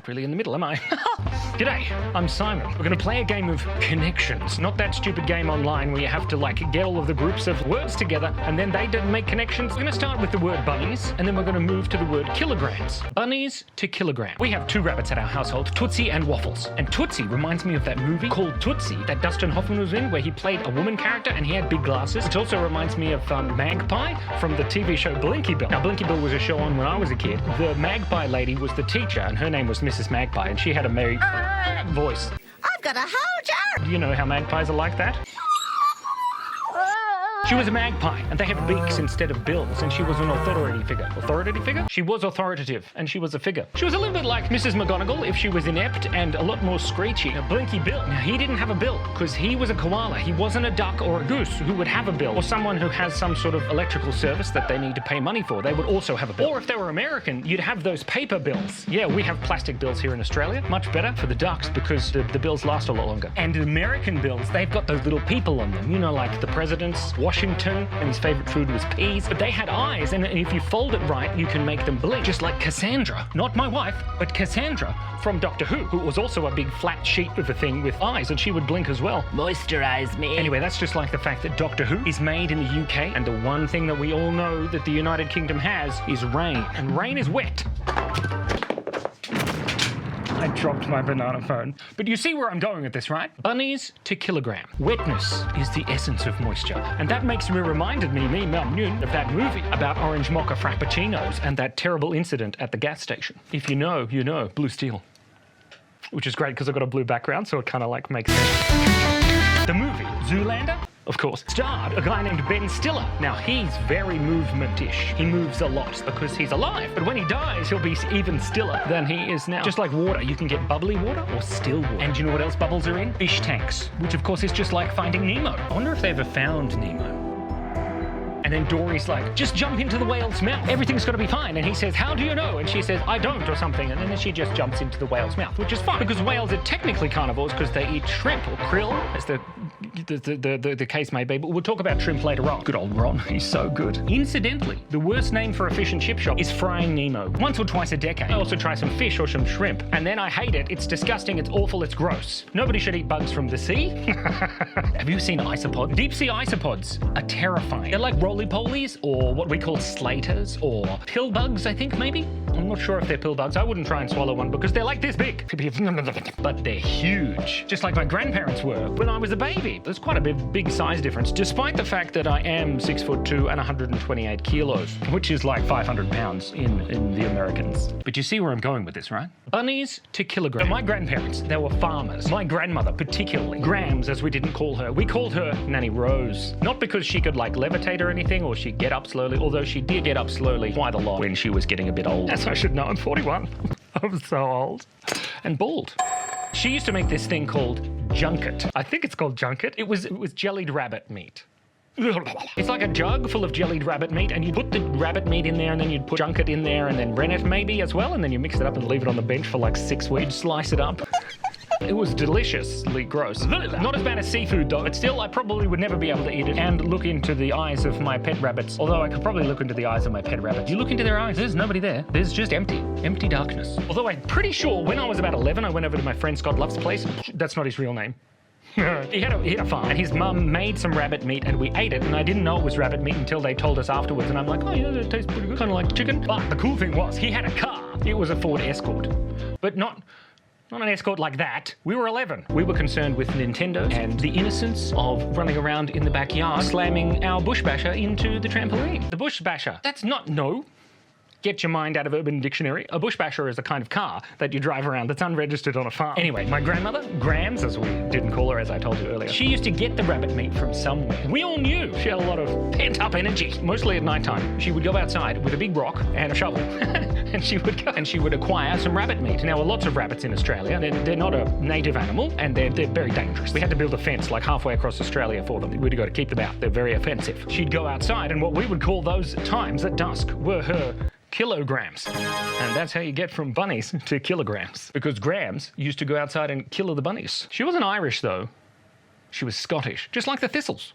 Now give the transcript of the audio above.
not really in the middle, am I? G'day, I'm Simon. We're going to play a game of connections. Not that stupid game online where you have to get all of the groups of words together and then they don't make connections. We're going to start with the word bunnies and then we're going to move to the word kilograms. Bunnies to kilogram. We have two rabbits at our household, Tootsie and Waffles. And Tootsie reminds me of that movie called Tootsie that Dustin Hoffman was in, where he played a woman character and he had big glasses. It also reminds me of Magpie from the TV show Blinky Bill. Now, Blinky Bill was a show on when I was a kid. The Magpie lady was the teacher and her name was Mrs. Magpie and she had a merry voice. I've got a whole jar! You know how magpies are like that? She was a magpie, and they have beaks instead of bills, and she was an authority figure. Authority figure? She was authoritative, and she was a figure. She was a little bit like Mrs. McGonagall if she was inept and a lot more screechy. Now, Blinky Bill. Now, he didn't have a bill, because he was a koala. He wasn't a duck or a goose who would have a bill, or someone who has some sort of electrical service that they need to pay money for. They would also have a bill. Or if they were American, you'd have those paper bills. Yeah, we have plastic bills here in Australia. Much better for the ducks, because the bills last a lot longer. And American bills, they've got those little people on them. You know, like the president's, Washington, and his favorite food was peas, but they had eyes, and if you fold it right, you can make them blink, just like Cassandra. Not my wife, but Cassandra from Doctor Who was also a big flat sheet of a thing with eyes, and she would blink as well. Moisturize me. Anyway, that's just like the fact that Doctor Who is made in the UK, and the one thing that we all know that the United Kingdom has is rain, and rain is wet. I dropped my banana phone. But you see where I'm going with this, right? Bunnies to kilogram. Wetness is the essence of moisture. And that makes me reminded me, Mum Noon, of that movie about orange mocha frappuccinos and that terrible incident at the gas station. If you know, you know. Blue steel. Which is great because I've got a blue background, so it kind of makes sense. The movie, Zoolander, of course, starred a guy named Ben Stiller. Now, he's very movement-ish. He moves a lot because he's alive. But when he dies, he'll be even stiller than he is now. Just like water, you can get bubbly water or still water. And you know what else bubbles are in? Fish tanks, which of course is just like Finding Nemo. I wonder if they ever found Nemo. And then Dory's like, just jump into the whale's mouth. Everything's going to be fine. And he says, how do you know? And she says, I don't, or something. And then she just jumps into the whale's mouth, which is fine. Because whales are technically carnivores because they eat shrimp or krill, as the case may be. But we'll talk about shrimp later on. Good old Ron, he's so good. Incidentally, the worst name for a fish and chip shop is Frying Nemo. Once or twice a decade. I also try some fish or some shrimp. And then I hate it. It's disgusting, it's awful, it's gross. Nobody should eat bugs from the sea. Have you seen isopods? Deep sea isopods are terrifying. They're like roly-polies, or what we call slaters, or pill bugs, I think, maybe? I'm not sure if they're pill bugs. I wouldn't try and swallow one because they're like this big. But they're huge. Just like my grandparents were when I was a baby. There's quite a big size difference, despite the fact that I am 6'2" and 128 kilos, which is like 500 pounds in the Americans. But you see where I'm going with this, right? Bunnies to kilogram. So my grandparents, they were farmers. My grandmother, particularly, Grams, as we didn't call her. We called her Nanny Rose. Not because she could levitate or anything, or she'd get up slowly, although she did get up slowly quite a lot when she was getting a bit old. As I should know, I'm 41. I'm so old. And bald. She used to make this thing called junket. I think it's called junket. It was jellied rabbit meat. It's like a jug full of jellied rabbit meat, and you put the rabbit meat in there, and then you'd put junket in there, and then rennet maybe as well, and then you mix it up and leave it on the bench for like 6 weeks. Slice it up. It was deliciously gross. Not as bad as seafood though, but still I probably would never be able to eat it and look into the eyes of my pet rabbits. Although I could probably look into the eyes of my pet rabbits. You look into their eyes, there's nobody there. There's just empty darkness. Although I'm pretty sure when I was about 11, I went over to my friend Scott Love's place. That's not his real name. He had a farm, and his mum made some rabbit meat, and we ate it, and I didn't know it was rabbit meat until they told us afterwards, and I'm like, oh yeah, that tastes pretty good, kind of like chicken. But the cool thing was, he had a car. It was a Ford Escort, but not an Escort like that. We were 11. We were concerned with Nintendo and the innocence of running around in the backyard, slamming our bush basher into the trampoline. The bush basher, that's not, no. Get your mind out of Urban Dictionary. A bush basher is a kind of car that you drive around that's unregistered on a farm. Anyway, my grandmother, Grams, as we didn't call her, as I told you earlier, she used to get the rabbit meat from somewhere. We all knew she had a lot of pent-up energy, mostly at nighttime. She would go outside with a big rock and a shovel, and she would go and she would acquire some rabbit meat. Now, lots of rabbits in Australia. They're not a native animal, and they're very dangerous. We had to build a fence like halfway across Australia for them. We'd got to keep them out. They're very offensive. She'd go outside, and what we would call those times at dusk were her kilograms. And that's how you get from bunnies to kilograms. Because Grams used to go outside and kill the bunnies. She wasn't Irish, though. She was Scottish, just like the Thistles.